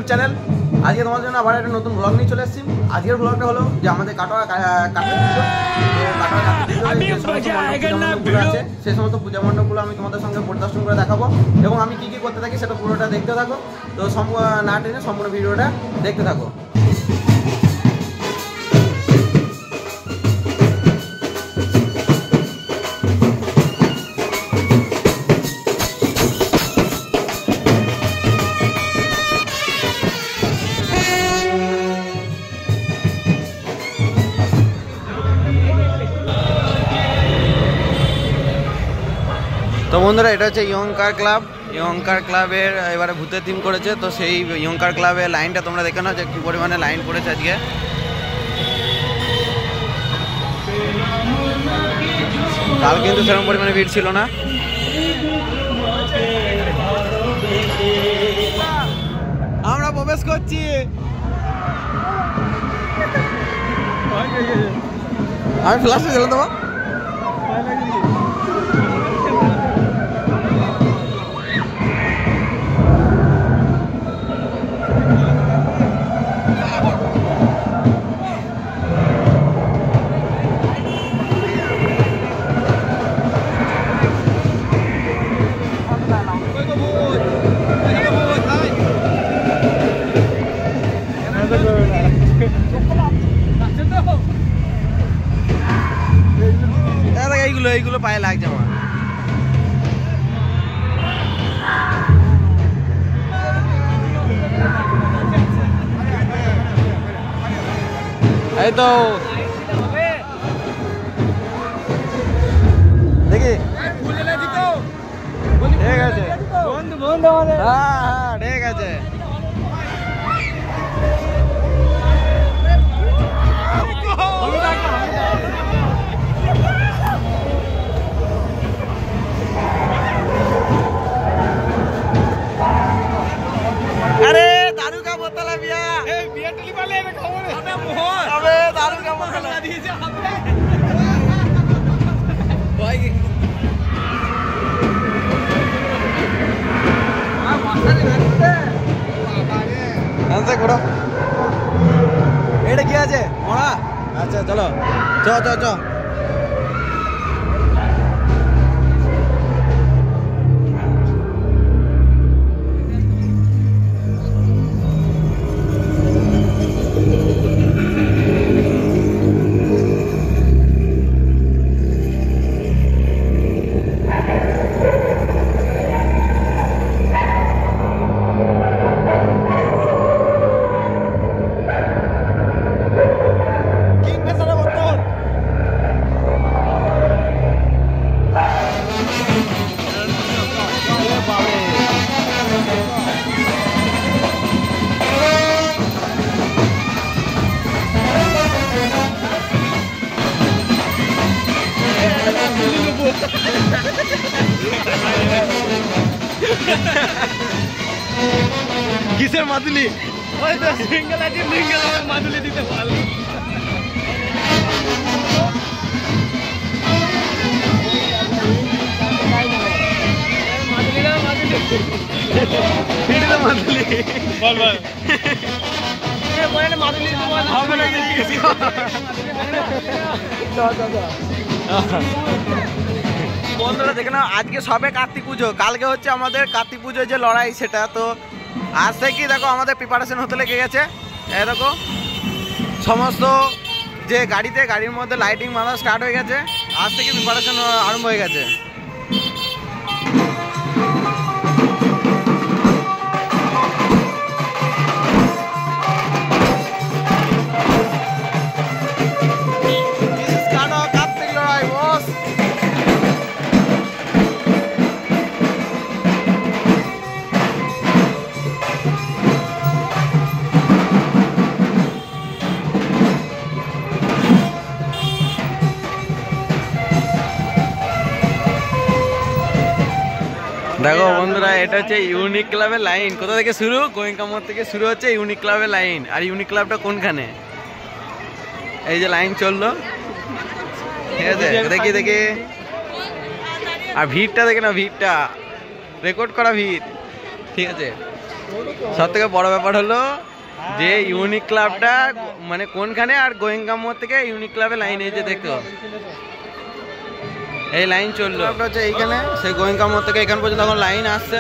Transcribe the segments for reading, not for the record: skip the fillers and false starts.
Channel. আজকে তোমাদের জন্য আবার একটা নতুন ব্লগ নিয়ে চলে এসেছি। আজকের ব্লগটা হলো যে আমাদের কাটোয়া আছে, সেই সমস্ত পূজা মণ্ডপগুলো আমি তোমাদের সঙ্গে পরিদর্শন করে দেখাবো এবং আমি কি কি করতে থাকি সেটা পুরোটা দেখতে থাকো। তো না টেনে সম্পূর্ণ ভিডিওটা দেখতে থাকো। তো বন্ধুরা, এটা হচ্ছে ইয়ংকার ক্লাব। ইয়ংকার ক্লাবের এবারে ভূতের থিম করেছে, তো সেই ইয়ংকার ক্লাবের লাইনটা তোমরা দেখে নাও যে কী পরিমাণে লাইন পড়েছে আজকে। কাল কিন্তু সেরকম পরিমাণে ভিড় ছিল না। আমরা প্রবেশ করছি। আমি ফ্ল্যাশে ছিলাম তোমার এইগুলো পায়ে লাগছে আমার। এই তো দেখি ঠিক আছে, হ্যাঁ ঠিক আছে। अरे दारू का बोतल है भैया, बियर टली वाले में खबर है। अबे मोहन, अबे दारू का बोतल ला दीजिए भाई। हां माथा ले रखते आंसर करो। এটা কি আছে মোড়া? আচ্ছা চলো চ চ চ। কিসের মাদুলি? ওই তো সিঙ্গেল আছে, সিঙ্গেল আমার মাদুলি দিতে পারলো। মাদুলি না মাদুলি ফিরে না মাদুলি বল বল এ বলে না মাদুলি দিতে বল হবে না কিছু। চল চল চল বন্ধুরা, দেখে নাও আজকে সবে কার্তিক পুজো, কালকে হচ্ছে আমাদের কার্তিক পুজোর যে লড়াই সেটা। তো আজ থেকে দেখো আমাদের প্রিপারেশন হতে লেগে গেছে। এই দেখো সমস্ত যে গাড়ির মধ্যে লাইটিং মারা স্টার্ট হয়ে গেছে, আজ থেকে প্রিপারেশন আরম্ভ হয়ে গেছে। দেখো বন্ধুরা, এটা হচ্ছে ইউনিক ক্লাবের লাইন। কোথা থেকে শুরু? গোয়েঙ্কা মোড় থেকে শুরু হচ্ছে ইউনিক ক্লাবের লাইন। আর ইউনিক ক্লাবটা কোনখানে? এই যে লাইন চললো, ঠিক আছে, দেখি দেখি। আর ভিড়টা দেখে না, ভিড়টা রেকর্ড করা ভিড়, ঠিক আছে। সব থেকে বড় ব্যাপার হলো যে ইউনিক ক্লাবটা মানে কোনখানে, আর গোয়েঙ্কা মোড় থেকে ইউনিক ক্লাবে লাইন এই যে দেখো এই লাইন চললো হচ্ছে এইখানে, সেই গোয়েঙ্কা মোড় থেকে এখান পর্যন্ত এখন লাইন আসছে।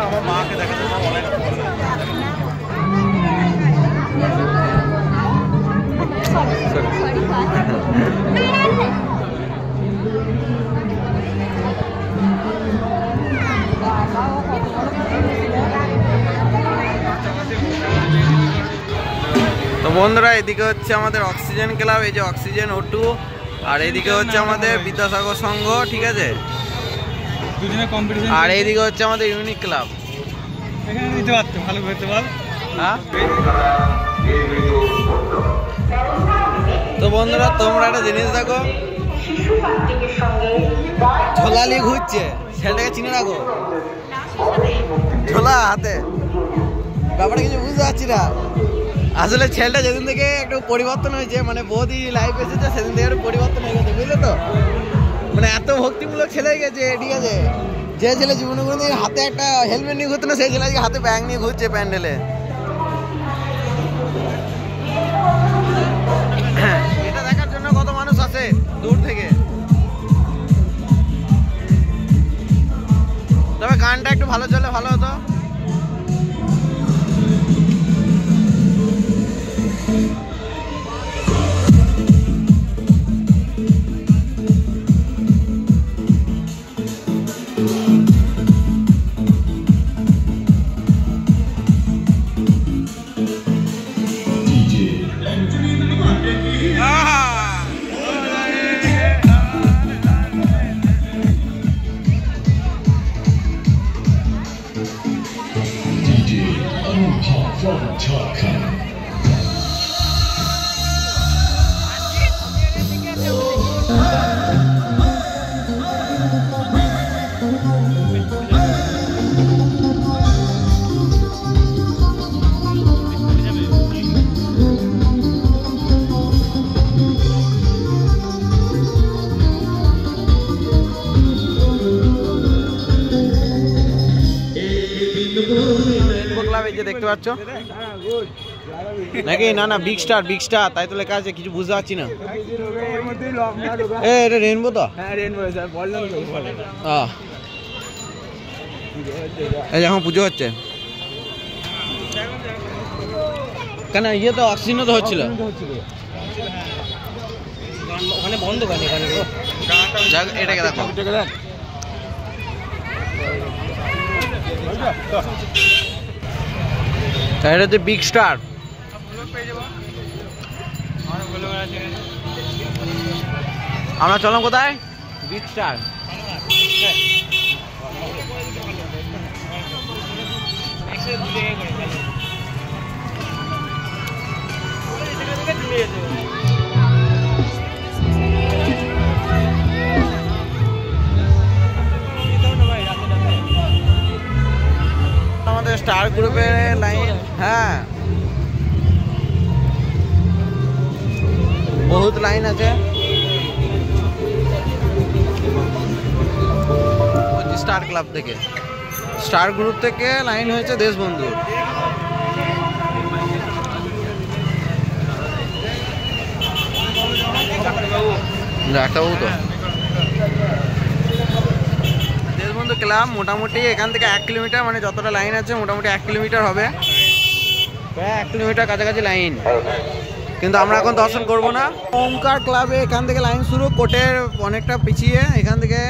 আমার মাকে দেখাতে তো বন্ধুরা, এদিকে হচ্ছে আমাদের অক্সিজেন ক্লাব, এই যে অক্সিজেন O2, আর এইদিকে হচ্ছে আমাদের বিদ্যাসাগর সংঘ, ঠিক আছে, আর এইদিকে হচ্ছে আমাদের ইউনিক ক্লাব। তো বন্ধুরা তোমরা একটা জিনিস দেখো, ঝোলা নিয়ে ঘুরছে, ছেলেটাকে চিনে রাখো, ঝোলা হাতে, ব্যাপারটা কিছু বুঝতে পারছি না। আসলে ছেলেটা যেদিন থেকে একটু পরিবর্তন হয়েছে, মানে বৌদি লাইফ এসেছে সেদিন থেকে একটু পরিবর্তন হয়ে গেছে, বুঝলে তো, মানে এত ভক্তিমূলক ছেলে হয়ে গেছে, ঠিক আছে। যে ছেলে জীবনে কোনো হাতে একটা হেলমেট নিয়ে ঘুরতো না, সেই ছেলে আজকে হাতে ব্যাগ নিয়ে ঘুরছে প্যান্ডেলে। এটা দেখার জন্য কত মানুষ আসে দূর থেকে। তবে গানটা একটু ভালো চলে ভালো হতো। দেখতে পাচ্ছ নাকি? না না, বিগ স্টার, বিগ স্টার তাই তো লেখা আছে, কিছু বুঝতে পারছি না। এটা রেনবো তো, এই এখন পুজো হচ্ছে কেন? ইয়ে তো অক্সিজেন তো হচ্ছিল, ওখানে বন্ধ কেন? এটাকে দেখো, এটা হচ্ছে বিগ স্টার। আমরা চলাম কোথায়? Big star. আমাদের স্টার গ্রুপের লাইন, হ্যাঁ বহুত লাইন আছে। স্টার ক্লাব থেকে, স্টার গ্রুপ থেকে লাইন হয়েছে দেশবন্ধু। ডাক্তারবাবু তো দেশবন্ধু ক্লাব মোটামুটি এখান থেকে 1 কিলোমিটার, মানে যতটা লাইন আছে মোটামুটি 1 কিলোমিটার হবে, প্রায় 1 কিলোমিটার কাছাকাছি লাইন। কিন্তু আমরা এখন দর্শন করব না। ওমকার ক্লাবে এখান থেকে লাইন শুরু, কোটের অনেকটা পিছিয়ে। এখান থেকে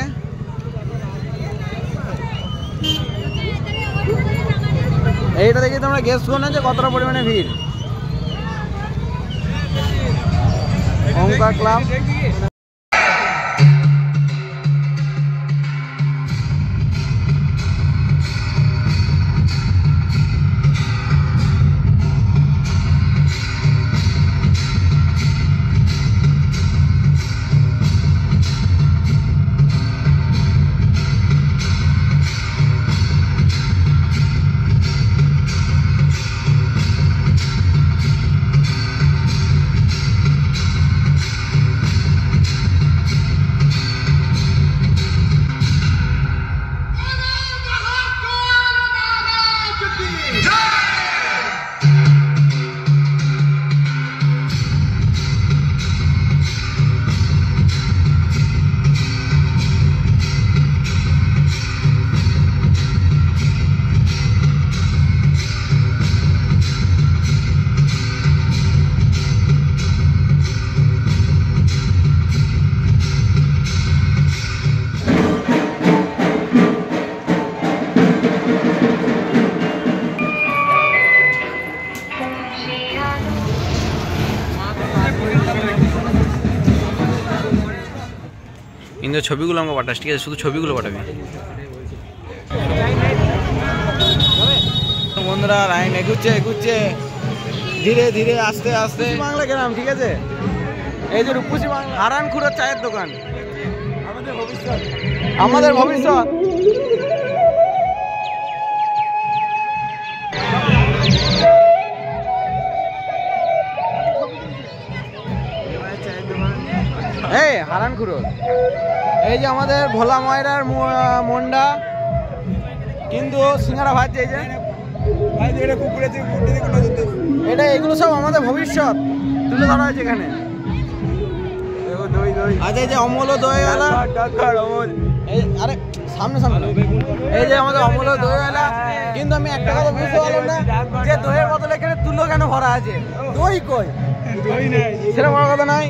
এইটা দেখে তোমরা গেস করো না যে কতটা পরিমাণে ভিড়। ওমকার ক্লাব কিন্তু ছবিগুলো আমাকে পাঠাস, ঠিক আছে? শুধু ছবিগুলো পাঠাবি। বন্ধুরা লাইন এগুচ্ছে ধীরে ধীরে আস্তে আস্তে বাংলা গ্রাম, ঠিক আছে? এই যে রূপসী বাংলা হারানখুড়োর চায়ের দোকান, আমাদের ভবিষ্যৎ। এই হারানখুড়োর এই যে আমাদের ভোলা ময়রার মন্ডা, কিন্তু সিঙ্গারা ভাজছে এই যে এটা, এগুলো সব আমাদের ভবিষ্যৎ তুলে ধরা হয়েছে এখানে। আচ্ছা এই যে অমল দইওয়ালা, আরে সামনে সামনে এই যে আমাদের অমল দইওয়ালা, কিন্তু আমি একটা কথা বুঝতে পারলাম না যে দইয়ের বদলে এখানে তুলো কেন ভরা আছে? দই কই? সেটা বড় কথা নয়।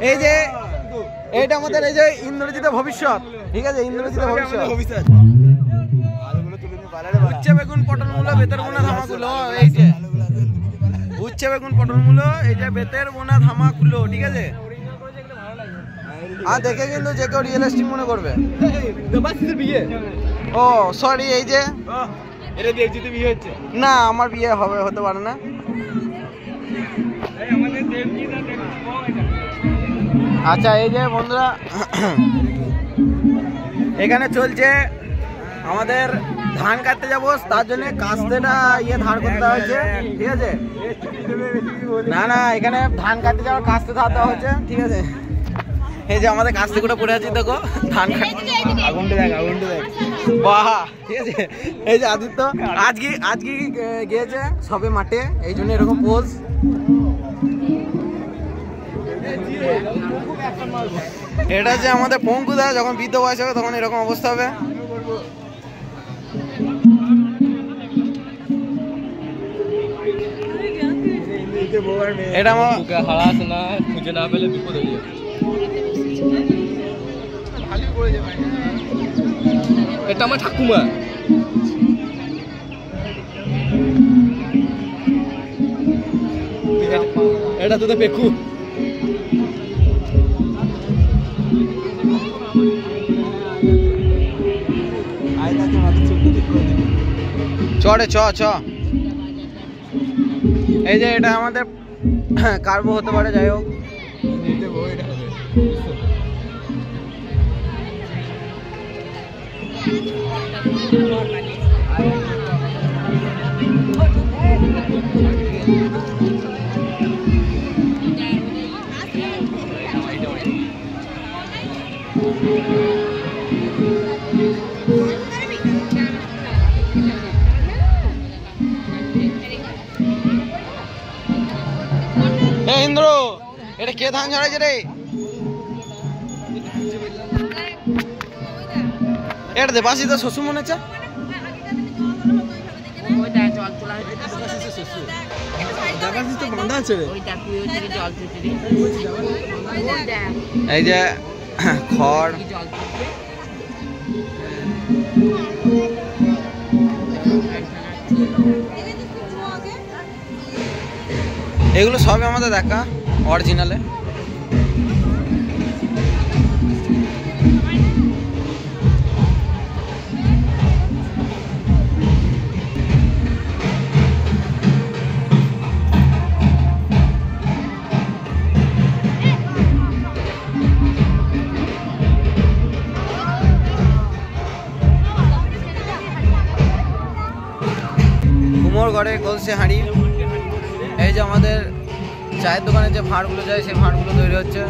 এই যে এইটা আমাদের এই যে ইন্দ্রজিতের ভবিষ্যৎ, ঠিক আছে? ইন্দ্রজিতের ভবিষ্যৎ। উচ্ছে বেগুন পটল মূলো বেতের বোনা ধামাকুলো, এই যে উচ্ছে বেগুন পটল মূলো, এই যে বেতের বোনা ধামাকুলো, ঠিক আছে? আর দেখে কিন্তু যে কেউ রিয়েলিস্টিক মনে করবে। বিয়ে, ও সরি, এই যে বিয়ে হচ্ছে না, আমার বিয়ে হতে পারে না। আচ্ছা এই যে বন্ধুরা এখানে চলছে আমাদের ধান কাটতে যাবো, তার জন্য কাস্তেটা ধার করতে হয়েছে, ঠিক আছে? না এখানে ধান কাটতে যাওয়ার কাস্তে ধার দেওয়া হচ্ছে, ঠিক আছে? এই যে আমাদের কাস্তে করে পড়ে আছি, দেখো ধান কাটতে। আগুনটা দেখ বাহ, ঠিক আছে? এই যে আদিত্য আজকে গিয়েছে সবে মাঠে, এই জন্য এরকম পোজ। এটা যে আমাদের পঙ্কুদা, যখন বৃদ্ধ বয়স হবে তখন এরকম অবস্থা হবে। এটা আমার হারাস না, খুঁজে না পেলে বিপদ হয়ে যাবে। এটা আমার ঠাকুমা, এটা তোদের পেকু। চড়ে চ এই যে এটা আমাদের কার্বো হতে পারে, যাই হোক। ইন্দ্র এটা কে ধান ঝাড়াইছে রে? এটা দে বাসি তো শ্বশুর মনে হচ্ছে। এই যে খড়, এগুলো সবই আমাদের দেখা অরিজিনালে। কুমোরগড়ে কলসি হাঁড়ি, এই যে আমাদের চায়ের দোকানে যে ভাঁড়গুলো যায় সেই ভাঁড়গুলো তৈরি হচ্ছে।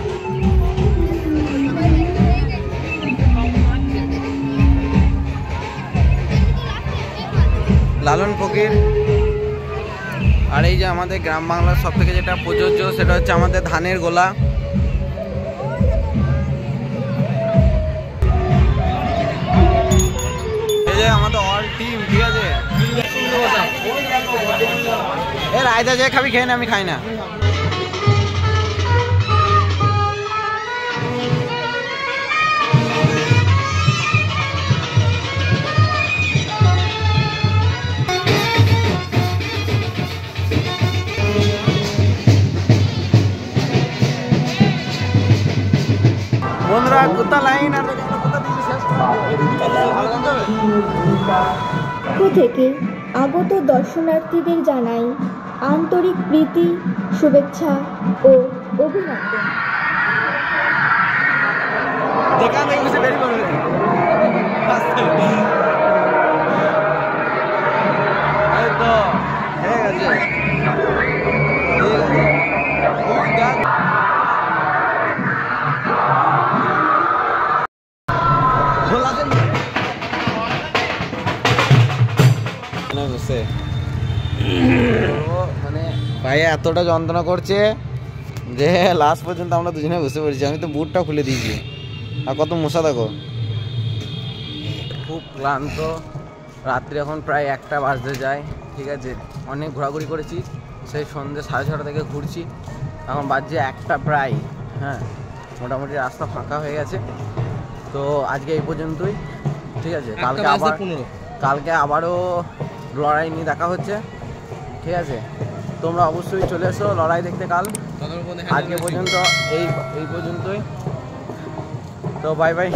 লালন ফকির। আর এই যে আমাদের গ্রাম বাংলার সব থেকে যেটা প্রযোজ্য সেটা হচ্ছে আমাদের ধানের গোলা। এই যে আমাদের অল টিম, ঠিক আছে? এ রায়দা যে খাবি খেয়ে না, আমি খাই না। বন্ধুরা কোথা লাইন আর কোথা দিয়েছি শেষ থেকে আগত দর্শনার্থীদের জানাই আন্তরিক প্রীতি, শুভেচ্ছা ও অভিনন্দন। যেখান থেকে বসে বেরিয়ে পড়বে এই তো ঠিক আছে মানে ভাইয়া এতটা যন্ত্রণা করছে যে লাস্ট পর্যন্ত আমরা দুজনে বসে পড়েছি। আমি তো বুটটা খুলে দিয়েছি। আর কত মশা দেখো, খুব ক্লান্ত। রাত্রি এখন প্রায় 1টা বাজতে যায়। ঠিক আছে, অনেক ঘোরাঘুরি করেছি, সেই সন্ধ্যে 6:30 থেকে ঘুরছি। এখন বাজছে 1টা প্রায়। হ্যাঁ, মোটামুটি রাস্তা ফাঁকা হয়ে গেছে। তো আজকে এই পর্যন্তই। ঠিক আছে, কালকে আবারও লড়াই নিয়ে দেখা হচ্ছে। ঠিক আছে, তোমরা অবশ্যই চলে এসো লড়াই দেখতে কাল। আজকে পর্যন্ত এই পর্যন্তই। তো বাই বাই।